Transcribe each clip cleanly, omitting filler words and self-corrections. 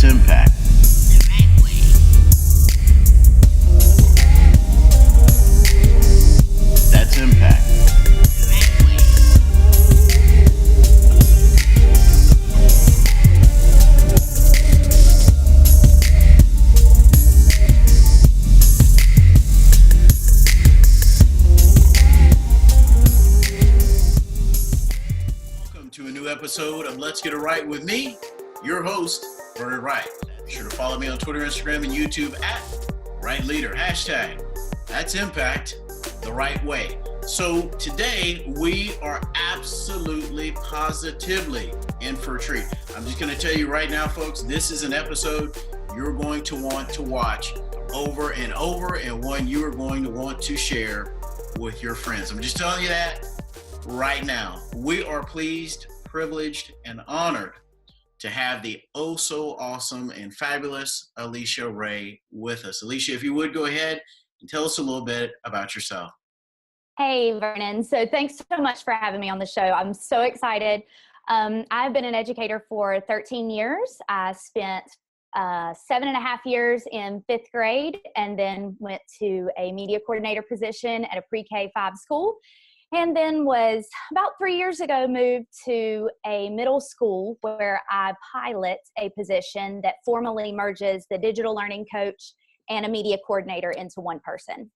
That's impact. That's impact. Welcome to a new episode of Let's Get It Right with me, your host, Wright. Be sure to follow me on Twitter, Instagram, and YouTube at Wright Leader. Hashtag That's Impact the Right Way. So today we are absolutely positively in for a treat. I'm just going to tell you right now, folks, this is an episode you're going to want to watch over and over, and one you are going to want to share with your friends. I'm just telling you that right now. We are pleased, privileged, and honored to have the oh so awesome and fabulous Alicia Ray with us. Alicia, if you would go ahead and tell us a little bit about yourself. Hey, Vernon. So thanks so much for having me on the show. I'm so excited. I've been an educator for 13 years. I spent 7.5 years in 5th grade and then went to a media coordinator position at a pre-K 5 school. And then was about 3 years ago moved to a middle school where I pilot a position that formally merges the digital learning coach and a media coordinator into one person.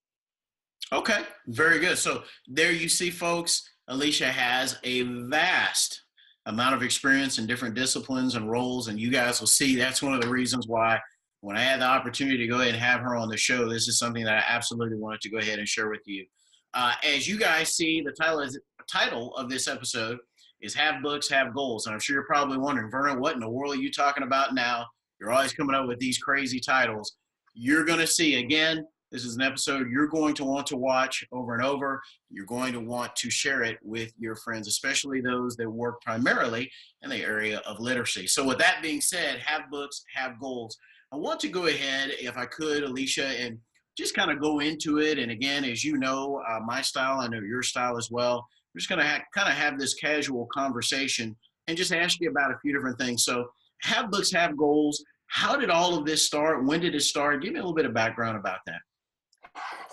Okay, very good. So there you see, folks, Alicia has a vast amount of experience in different disciplines and roles, and you guys will see that's one of the reasons why when I had the opportunity to go ahead and have her on the show, this is something that I absolutely wanted to go ahead and share with you. As you guys see, the title of this episode is Have Books, Have Goals. And I'm sure you're probably wondering, Vernon, what in the world are you talking about now? You're always coming up with these crazy titles. You're going to see, again, this is an episode you're going to want to watch over and over. You're going to want to share it with your friends, especially those that work primarily in the area of literacy. So with that being said, have books, have goals. I want to go ahead, if I could, Alicia, and just kind of go into it. And again, as you know, my style, I know your style as well. We're just going to kind of have this casual conversation and just ask you about a few different things. So have books, have goals. How did all of this start? When did it start? Give me a little bit of background about that.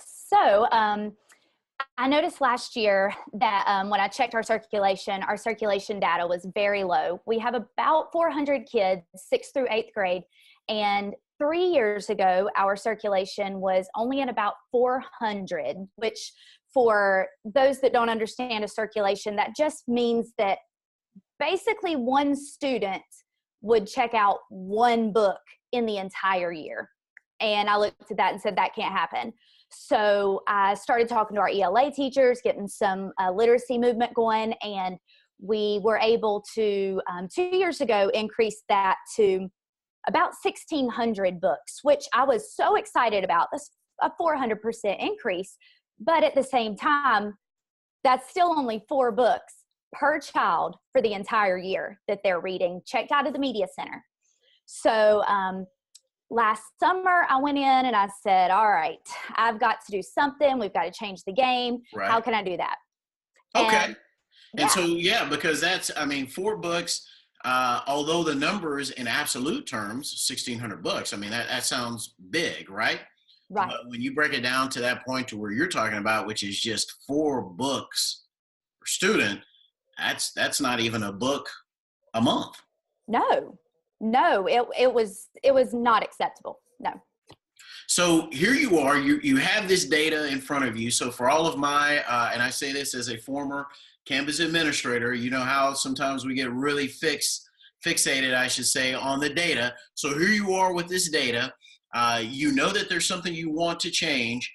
So I noticed last year that when I checked our circulation data was very low. We have about 400 kids, 6th through 8th grade. And 3 years ago, our circulation was only at about 400, which for those that don't understand a circulation, that just means that basically one student would check out one book in the entire year. And I looked at that and said, that can't happen. So I started talking to our ELA teachers, getting some literacy movement going, and we were able to, 2 years ago, increase that to about 1,600 books, which I was so excited about. That's a 400% increase. But at the same time, that's still only 4 books per child for the entire year that they're reading, checked out of the media center. So last summer, I went in and I said, all right, I've got to do something. We've got to change the game. Right. How can I do that? Okay. And yeah. so, because that's, 4 books, although the numbers in absolute terms, 1,600 books, that sounds big, right? Right. But when you break it down to that point to where you're talking about, which is just 4 books per student, that's not even a book a month. No, it was not acceptable. No. So here you are, you have this data in front of you. So for all of my, and I say this as a former campus administrator, you know how sometimes we get really fixated, I should say, on the data. So here you are with this data. You know that there's something you want to change.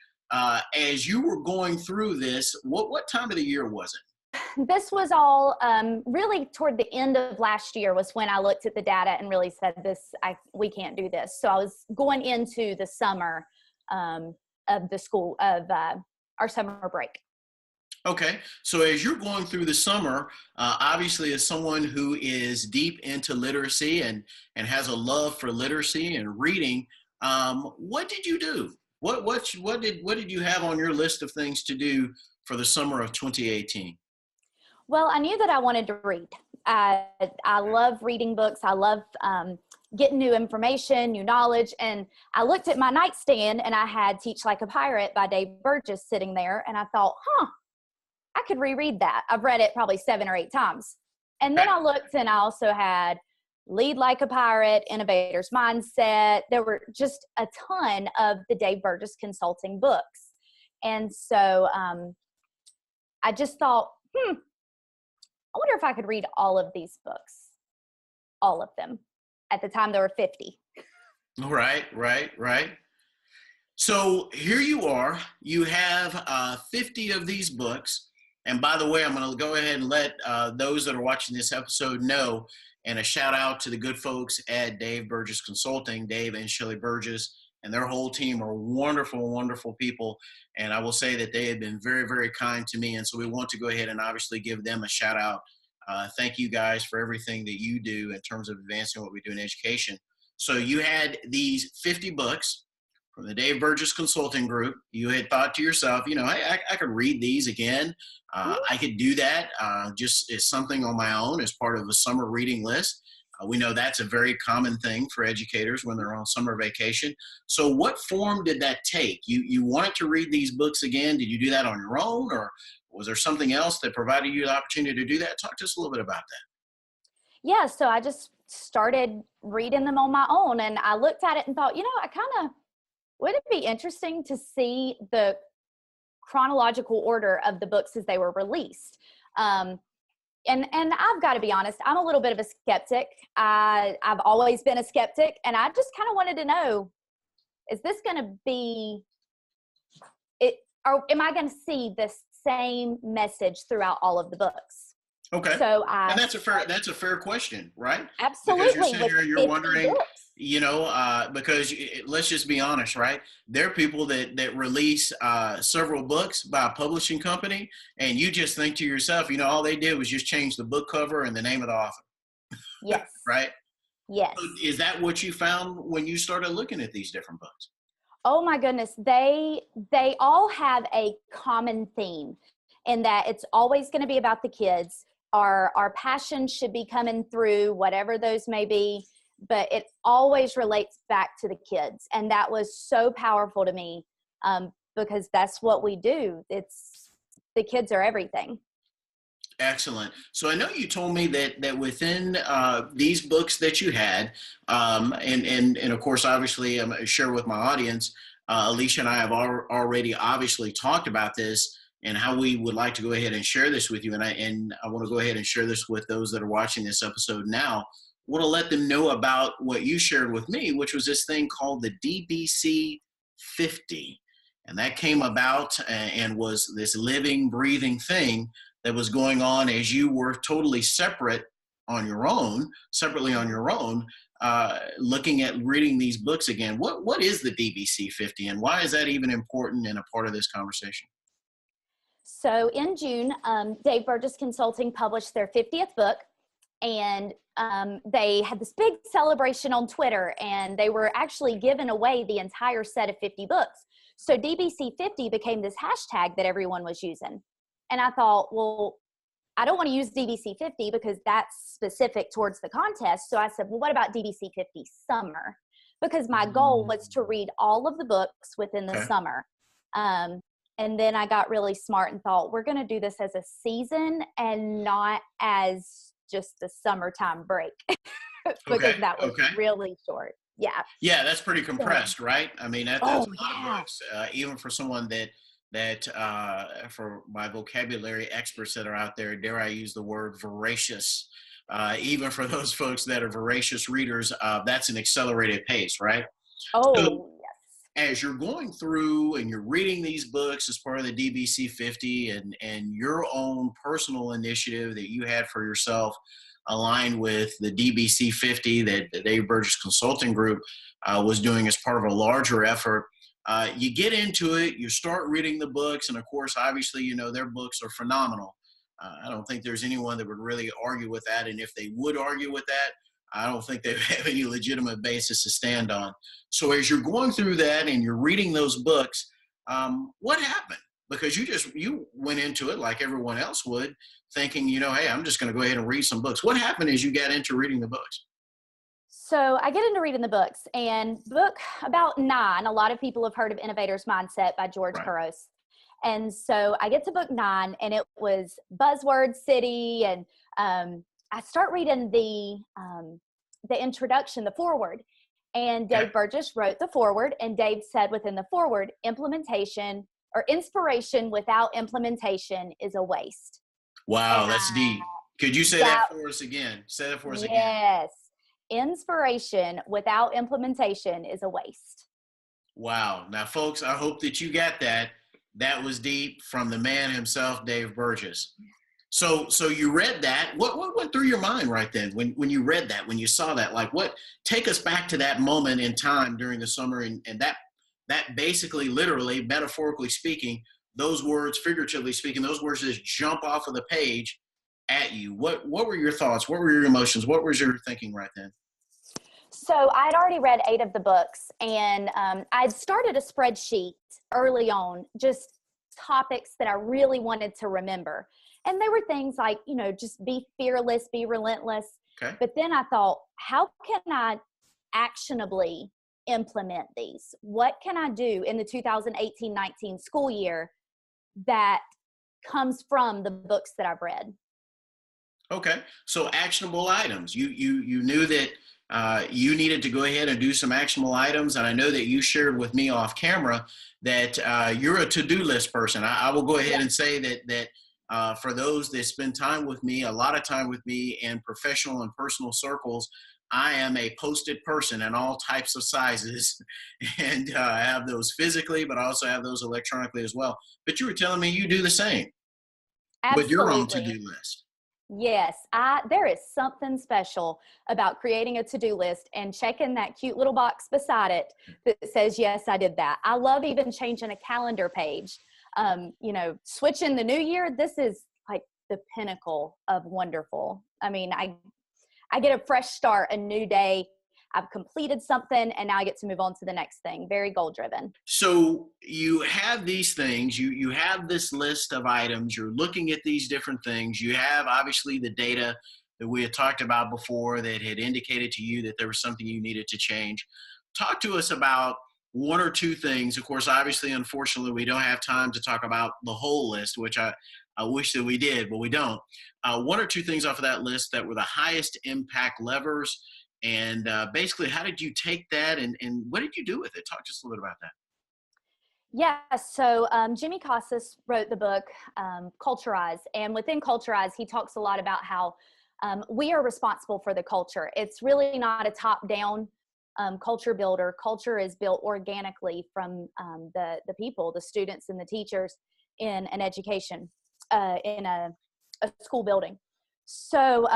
As you were going through this, what time of the year was it? This was all really toward the end of last year was when I looked at the data and really said, we can't do this. So I was going into the summer of the school of our summer break. Okay, so as you're going through the summer, obviously as someone who is deep into literacy and has a love for literacy and reading, what did you do? What did you have on your list of things to do for the summer of 2018? Well, I knew that I wanted to read. I love reading books. I love getting new information, new knowledge. And I looked at my nightstand and I had Teach Like a Pirate by Dave Burgess sitting there. And I thought, I could reread that. I've read it probably 7 or 8 times. And then I looked and I also had Lead Like a Pirate, Innovator's Mindset. There were just a ton of the Dave Burgess consulting books. And so I just thought, I wonder if I could read all of these books, all of them. At the time, there were 50. Right. So here you are. You have 50 of these books. And by the way, I'm going to go ahead and let those that are watching this episode know, and a shout out to the good folks at Dave Burgess Consulting, Dave and Shelley Burgess, and their whole team are wonderful, wonderful people. And I will say that they have been very, very kind to me. And so we want to go ahead and obviously give them a shout out. Thank you guys for everything that you do in terms of advancing what we do in education. So you had these 50 books from the Dave Burgess Consulting Group. You had thought to yourself, hey, I could read these again. I could do that just as something on my own as part of a summer reading list. We know that's a very common thing for educators when they're on summer vacation. So what form did that take? You wanted to read these books again. Did you do that on your own, or was there something else that provided you the opportunity to do that? Talk to us a little bit about that. Yeah, so I just started reading them on my own, and I looked at it and thought, would it be interesting to see the chronological order of the books as they were released? And I've got to be honest, I'm a little bit of a skeptic. I've always been a skeptic, and I just kind of wanted to know, is this going to be it, or am I going to see the same message throughout all of the books? Okay. So and that's a fair question, right? Absolutely. Because you're sitting here, you're wondering, because let's just be honest, right? There are people that release several books by a publishing company, and you just think to yourself, all they did was just change the book cover and the name of the author. Yes. Right? Yes. So is that what you found when you started looking at these different books? Oh my goodness. They all have a common theme in that it's always going to be about the kids. Our passion should be coming through, whatever those may be, but it always relates back to the kids. And that was so powerful to me because that's what we do. It's the kids are everything. Excellent. So I know you told me that within these books that you had, and of course, obviously, I'm going to share with my audience, Alicia and I have already obviously talked about this and how we would like to go ahead and share this with you. And I want to go ahead and share this with those that are watching this episode now. I want to let them know about what you shared with me, which was this thing called the DBC 50. And that came about and was this living, breathing thing that was going on as you were totally separately on your own, looking at reading these books again. What is the DBC 50 and why is that even important and a part of this conversation? So in June, Dave Burgess Consulting published their 50th book, and they had this big celebration on Twitter, and they were actually giving away the entire set of 50 books. So DBC 50 became this hashtag that everyone was using. And I thought, well, I don't want to use DBC 50 because that's specific towards the contest. So I said, well, what about DBC 50 summer? Because my goal was to read all of the books within the summer. And then I got really smart and thought, we're going to do this as a season and not as just a summertime break because that was really short. Yeah. Yeah, that's pretty compressed, right? I mean, that's a lot of books, even for someone that for my vocabulary experts that are out there, dare I use the word voracious, even for those folks that are voracious readers, that's an accelerated pace, right? Oh, so, as you're going through and you're reading these books as part of the DBC 50 and your own personal initiative that you had for yourself aligned with the DBC 50 that the Dave Burgess Consulting Group was doing as part of a larger effort, you get into it, you start reading the books, and of course, obviously, their books are phenomenal. I don't think there's anyone that would really argue with that, and if they would argue with that, I don't think they have any legitimate basis to stand on. So as you're going through that and you're reading those books, what happened? Because you went into it like everyone else would, thinking, hey, I'm just going to go ahead and read some books. What happened as you got into reading the books? So I get into reading the books, and book about 9, a lot of people have heard of Innovator's Mindset by George Right. Couros. And so I get to book 9, and it was Buzzword City, and I start reading the introduction, the foreword, and Okay. Dave Burgess wrote the foreword, and Dave said within the foreword, implementation or inspiration without implementation is a waste. Wow, And that's deep. Could you say that, that for us again? Say that for us again. yes, inspiration without implementation is a waste. Wow. Now, folks, I hope that you got that. That was deep from the man himself, Dave Burgess. So you read that. What went through your mind right then when you read that, when you saw that? Like, what? Take us back to that moment in time during the summer, and that basically, literally, metaphorically speaking, those words, figuratively speaking, those words just jump off of the page at you. What were your thoughts? What were your emotions? What was your thinking right then? So I'd already read 8 of the books, and I'd started a spreadsheet early on, just topics that I really wanted to remember. And they were things like, just be fearless, be relentless. Okay. But then I thought, how can I actionably implement these? What can I do in the 2018-19 school year that comes from the books that I've read? Okay. So actionable items. You knew that you needed to go ahead and do some actionable items, and I know that you shared with me off camera that you're a to-do list person. I will go ahead and say that for those that spend time with me, a lot of time with me in professional and personal circles, I am a post-it person in all types of sizes, and I have those physically, but I also have those electronically as well. But you were telling me you do the same with your own Absolutely. to-do list. Yes, there is something special about creating a to-do list and checking that cute little box beside it that says, yes, I did that. I love even changing a calendar page. Switching the new year, this is like the pinnacle of wonderful. I mean, I get a fresh start, a new day. I've completed something, and now I get to move on to the next thing. Very goal driven. So you have these things, you have this list of items, you're looking at these different things. You have obviously the data that we had talked about before that had indicated to you that there was something you needed to change. Talk to us about one or two things. Of course, obviously, unfortunately, we don't have time to talk about the whole list, which I wish that we did, but we don't. One or two things off of that list that were the highest impact levers. And basically, how did you take that and what did you do with it? Talk to us a little bit about that. Yeah, so Jimmy Casas wrote the book Culturize, and within Culturize, he talks a lot about how we are responsible for the culture. It's really not a top-down culture builder. Culture is built organically from the people, the students and the teachers in an education, in a school building. So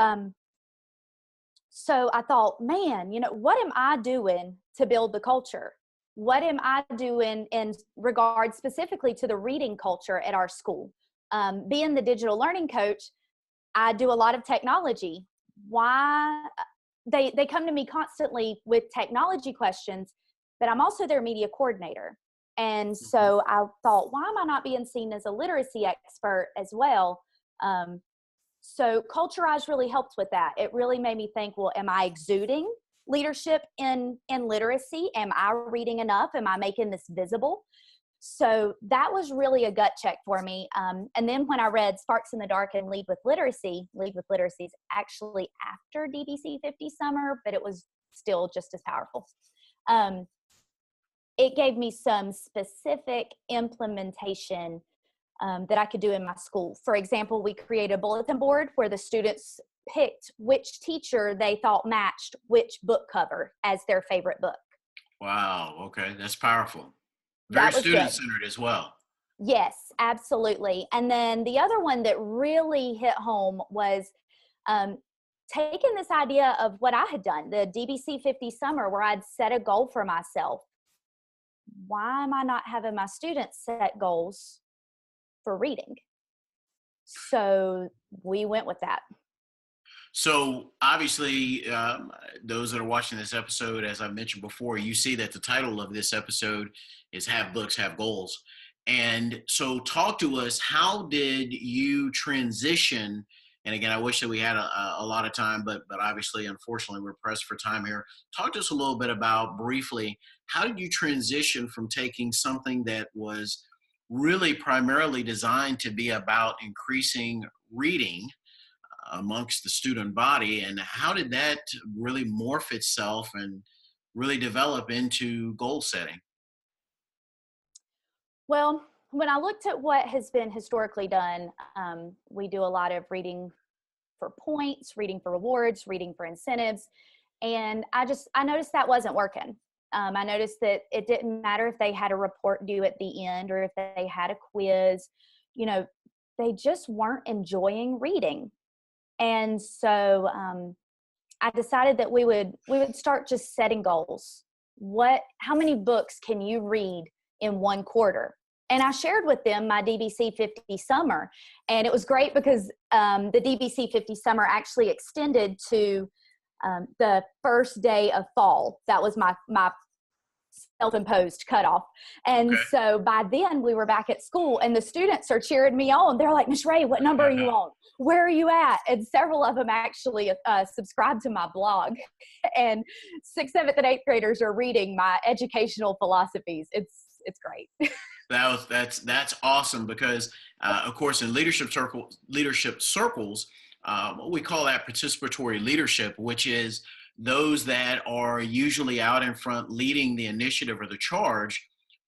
I thought, man, what am I doing to build the culture? What am I doing in regard specifically to the reading culture at our school? Being the digital learning coach, I do a lot of technology. Why? They come to me constantly with technology questions, but I'm also their media coordinator. And Mhm. so I thought, why am I not being seen as a literacy expert as well? So Culturize really helped with that. It really made me think, well, am I exuding leadership in literacy? Am I reading enough? Am I making this visible? So that was really a gut check for me. And then when I read Sparks in the Dark and Lead with Literacy is actually after DBC 50 Summer, but it was still just as powerful. It gave me some specific implementation that I could do in my school. For example, we created a bulletin board where the students picked which teacher they thought matched which book cover as their favorite book. Wow. Okay. That's powerful. Very That was student good. centered as well. Yes, absolutely. And then the other one that really hit home was um, taking this idea of what I had done, the DBC 50 Summer, where I'd set a goal for myself. Why am I not having my students set goals for reading? So we went with that. So obviously, those that are watching this episode, as I mentioned before, you see that the title of this episode is Have Books, Have Goals. And so talk to us, how did you transition And again, I wish that we had a lot of time, but obviously, unfortunately, we're pressed for time here. Talk to us a little bit about briefly, how did you transition from taking something that was really primarily designed to be about increasing reading amongst the student body, and how did that really morph itself and really develop into goal setting? Well, when I looked at what has been historically done, we do a lot of reading for points, reading for rewards, reading for incentives. And I noticed that wasn't working. I noticed that it didn't matter if they had a report due at the end or if they had a quiz, you know, they just weren't enjoying reading. And so I decided that we would start just setting goals. How many books can you read in one quarter? And I shared with them my DBC 50 summer. And it was great because the DBC 50 summer actually extended to the first day of fall. That was my self-imposed cutoff. And Okay. so by then we were back at school and the students are cheering me on. They're like, Miss Ray, what number are you on? Where are you at? And several of them actually subscribed to my blog. And 6th, 7th, and 8th graders are reading my educational philosophies. It's great. That's awesome because, of course, in leadership circles, what we call that participatory leadership, which is those that are usually out in front leading the initiative or the charge,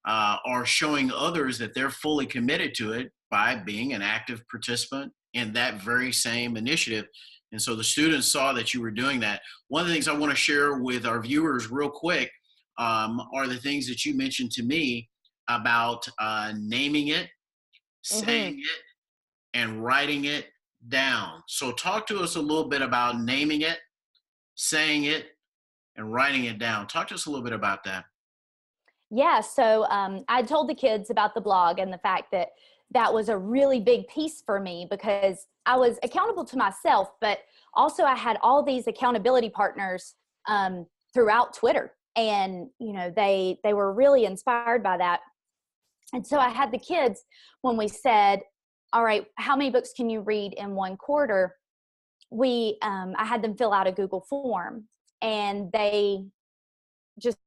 are showing others that they're fully committed to it by being an active participant in that very same initiative. And so the students saw that you were doing that. One of the things I want to share with our viewers real quick are the things that you mentioned to me about naming it, Mm-hmm. saying it, and writing it down. So talk to us a little bit about naming it, saying it, and writing it down. Talk to us a little bit about that. Yeah, so I told the kids about the blog and the fact that that was a really big piece for me because I was accountable to myself, but also I had all these accountability partners throughout Twitter, and they were really inspired by that. And so I had the kids when we said, "All right, how many books can you read in one quarter?" I had them fill out a Google form, and they just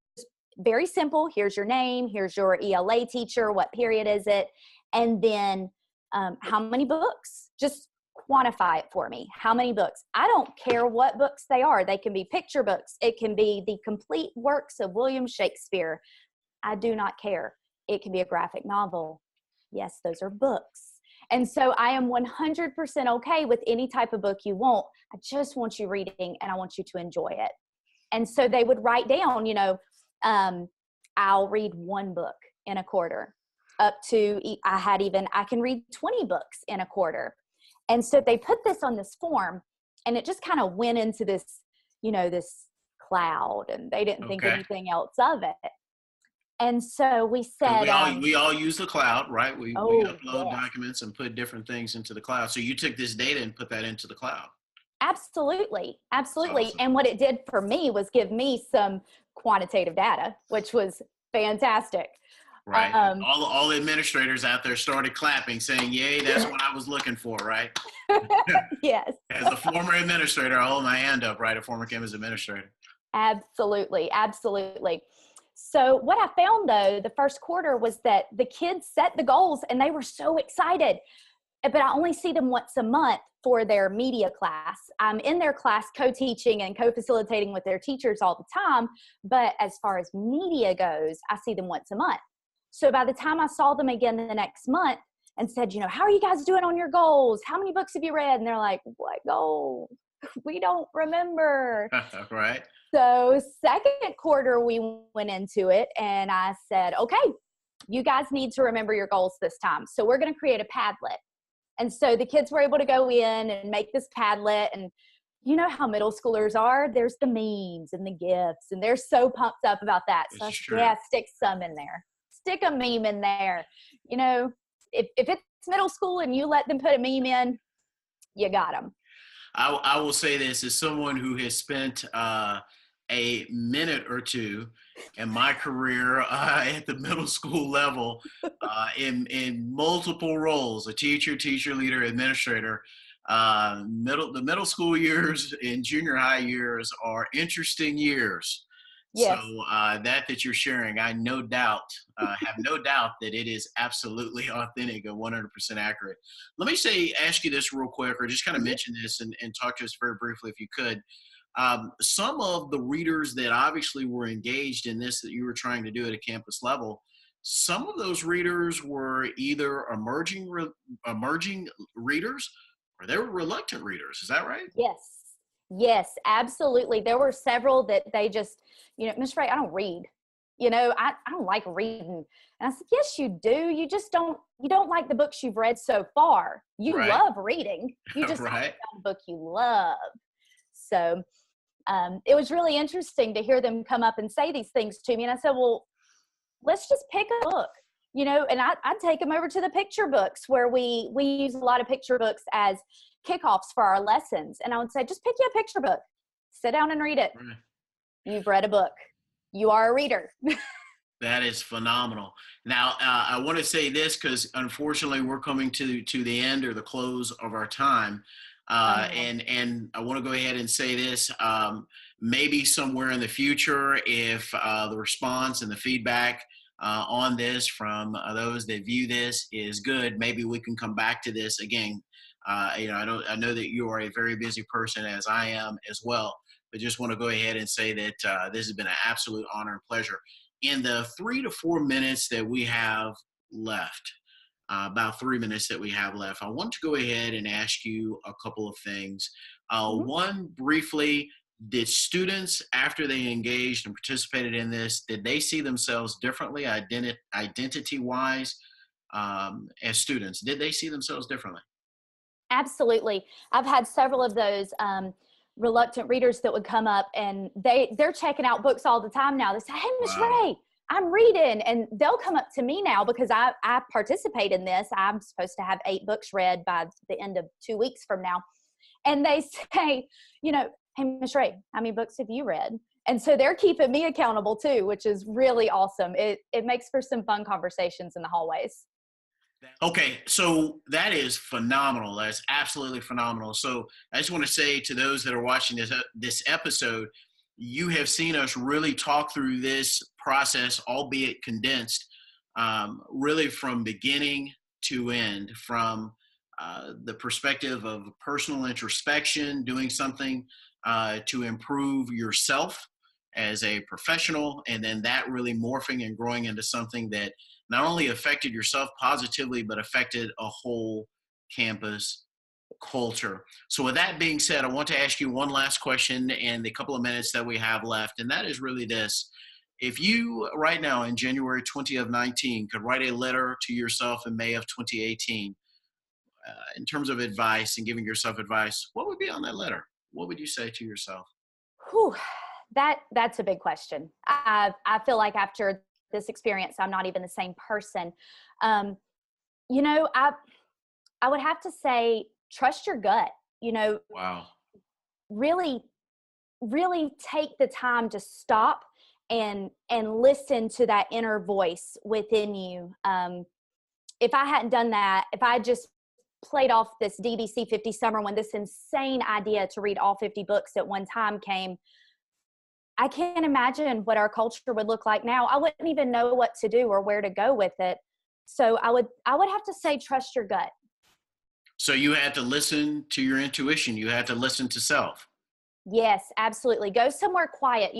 very simple. Here's your name. Here's your ELA teacher. What period is it? And then how many books? Just quantify it for me. How many books? I don't care what books they are. They can be picture books. It can be the complete works of William Shakespeare. I do not care. It can be a graphic novel. Yes, those are books. And so I am 100% okay with any type of book you want. I just want you reading and I want you to enjoy it. And so they would write down, I'll read one book in a quarter, up to, I can read 20 books in a quarter. And so they put this on this form and it just kind of went into this, this cloud, and they didn't think Okay. anything else of it. And so we Because said, we all use the cloud, right? We oh, upload yes, documents and put different things into the cloud. So you took this data and put that into the cloud. absolutely. It's Absolutely. awesome. And what it did for me was give me some quantitative data, which was fantastic. Right. Um, All the administrators out there started clapping, saying, "Yay, that's what I was looking for," right? yes. As a former administrator, I hold my hand up, right? A former campus administrator. Absolutely. Absolutely. So what I found though, the first quarter was that the kids set the goals and they were so excited, but I only see them once a month for their media class. I'm in their class co-teaching and co-facilitating with their teachers all the time. But as far as media goes, I see them once a month. So by the time I saw them again the next month and said, how are you guys doing on your goals? How many books have you read? And they're like, what goal? We don't remember. Right. So second quarter, we went into it and I said, okay, you guys need to remember your goals this time. So we're going to create a Padlet. And so the kids were able to go in and make this Padlet. And you know how middle schoolers are. There's the memes and the GIFs, and they're so pumped up about that. So I It's said, true. yeah, stick some in there. Stick a meme in there. If it's middle school and you let them put a meme in, you got them. I will say this as someone who has spent a minute or two in my career at the middle school level in multiple roles, a teacher, teacher leader, administrator. The middle school years and junior high years are interesting years. So Yes. that you're sharing, I no doubt have no doubt that it is absolutely authentic and 100% accurate. Let me ask you this real quick, or just kind of Mhm. mention this and talk to us very briefly if you could. Some of the readers that obviously were engaged in this that you were trying to do at a campus level, some of those readers were either emerging readers or they were reluctant readers. Is that right? Yes. Yes, absolutely. There were several that they just, Miss Ray, I don't read. I don't like reading. And I said, yes, you do. You don't like the books you've read so far. You Right. love reading. You just haven't Right. found a book you love. So it was really interesting to hear them come up and say these things to me. And I said, well, let's just pick a book, and I'd take them over to the picture books where we use a lot of picture books as kickoffs for our lessons. And I would say, just pick you a picture book, sit down and read it. Right. You've read a book. You are a reader. That is phenomenal. Now, I want to say this because unfortunately we're coming to the end or the close of our time. Oh no. And I want to go ahead and say this. Maybe somewhere in the future, if the response and the feedback on this from those that view this is good, maybe we can come back to this again. I know that you are a very busy person, as I am as well, but just want to go ahead and say that this has been an absolute honor and pleasure. In the 3 to 4 minutes that we have left, about 3 minutes that we have left, I want to go ahead and ask you a couple of things. Mhm. One, briefly, did students, after they engaged and participated in this, did they see themselves differently, identity-wise, as students? Did they see themselves differently? Absolutely. I've had several of those reluctant readers that would come up, and they're checking out books all the time now. They say, "Hey, Miss Wow. Ray, I'm reading," and they'll come up to me now because I participate in this. I'm supposed to have 8 books read by the end of 2 weeks from now, and they say, "Hey, Miss Ray, how many books have you read?" And so they're keeping me accountable too, which is really awesome. It makes for some fun conversations in the hallways. Okay, so that is phenomenal. That's absolutely phenomenal. So I just want to say to those that are watching this episode, you have seen us really talk through this process, albeit condensed, really from beginning to end, from the perspective of personal introspection, doing something to improve yourself as a professional, and then that really morphing and growing into something that not only affected yourself positively, but affected a whole campus culture. So, with that being said, I want to ask you one last question in the couple of minutes that we have left, and that is really this. If you, right now in January 20 of 19, could write a letter to yourself in May of 2018, in terms of advice and giving yourself advice, what would be on that letter? What would you say to yourself? Whew, that's a big question. I feel like after this experience, I'm not even the same person. Um, you know, I I would have to say trust your gut. You know, Wow. really, really take the time to stop and listen to that inner voice within you. If I hadn't done that, if I just played off this DBC 50 summer when this insane idea to read all 50 books at one time came, I can't imagine what our culture would look like now. I wouldn't even know what to do or where to go with it. So I would have to say trust your gut. So, you had to listen to your intuition, you had to listen to self. Yes, absolutely. Go somewhere quiet.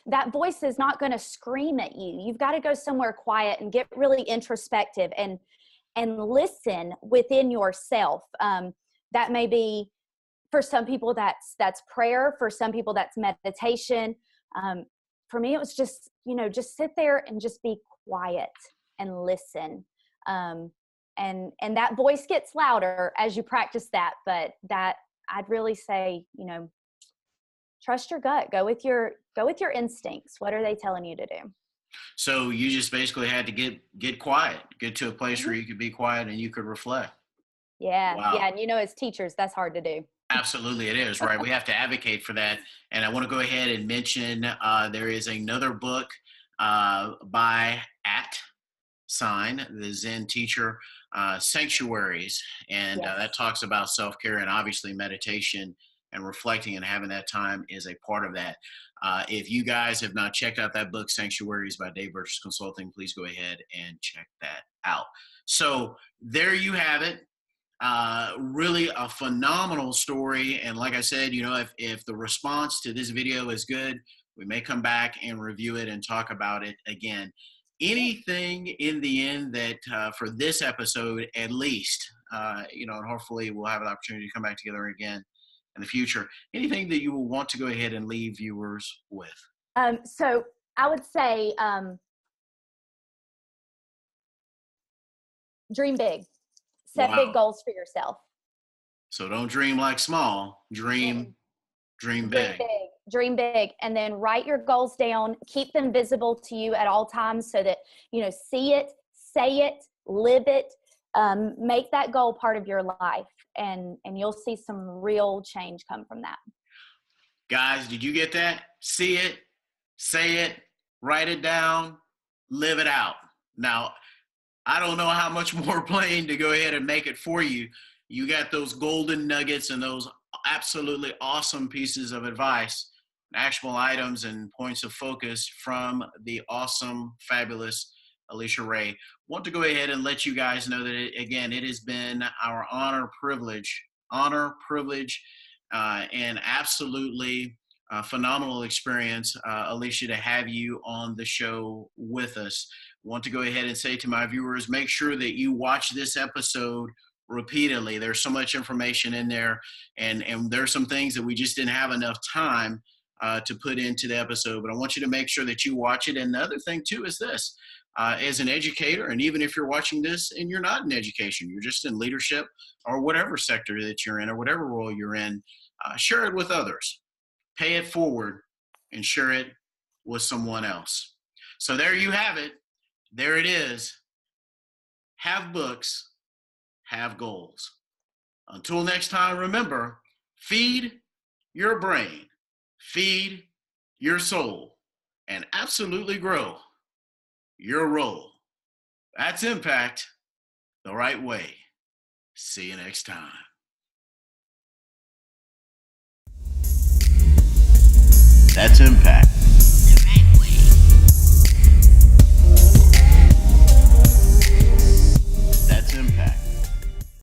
That voice is not going to scream at you. You've got to go somewhere quiet and get really introspective and listen within yourself. That may be, for some people that's prayer, for some people that's meditation. Um, for me, it was just sit there and just be quiet and listen. And that voice gets louder as you practice that, but that I'd really say, trust your gut. Go with your instincts. What are they telling you to do? So you just basically had to get quiet, get to a place Mhm. where you could be quiet and you could reflect. Yeah, Wow. yeah, and as teachers, that's hard to do. Absolutely, it is, right? We have to advocate for that. And I want to go ahead and mention there is another book by at sign, the Zen teacher. sanctuaries, and Yes. that talks about self-care, and obviously meditation and reflecting and having that time is a part of that. If you guys have not checked out that book, Sanctuaries by Dave Burgess Consulting, please go ahead and check that out. So there you have it. Really a phenomenal story. And like I said, if the response to this video is good, we may come back and review it and talk about it again. Anything in the end that for this episode, at least, and hopefully we'll have an opportunity to come back together again in the future. Anything that you will want to go ahead and leave viewers with? So I would say dream big. Set big goals for yourself. So don't dream like small, dream big. Dream big. And then write your goals down, keep them visible to you at all times so that, see it, say it, live it, make that goal part of your life, and you'll see some real change come from that. Guys, did you get that? See it, say it, write it down, live it out. Now, I don't know how much more plain to go ahead and make it for you. You got those golden nuggets and those absolutely awesome pieces of advice, actionable items, and points of focus from the awesome, fabulous Alicia Ray. Want to go ahead and let you guys know that, it has been our honor, privilege, and absolutely phenomenal experience, Alicia, to have you on the show with us. Want to go ahead and say to my viewers, make sure that you watch this episode repeatedly. There's so much information in there, and there's some things that we just didn't have enough time to put into the episode, but I want you to make sure that you watch it. And the other thing too is this, as an educator, and even if you're watching this and you're not in education, you're just in leadership or whatever sector that you're in or whatever role you're in, share it with others, pay it forward, and share it with someone else. So there you have it. There it is. Have books, have goals. Until next time, remember, feed your brain, feed your soul, and absolutely grow your role. That's impact the right way. See you next time. That's impact.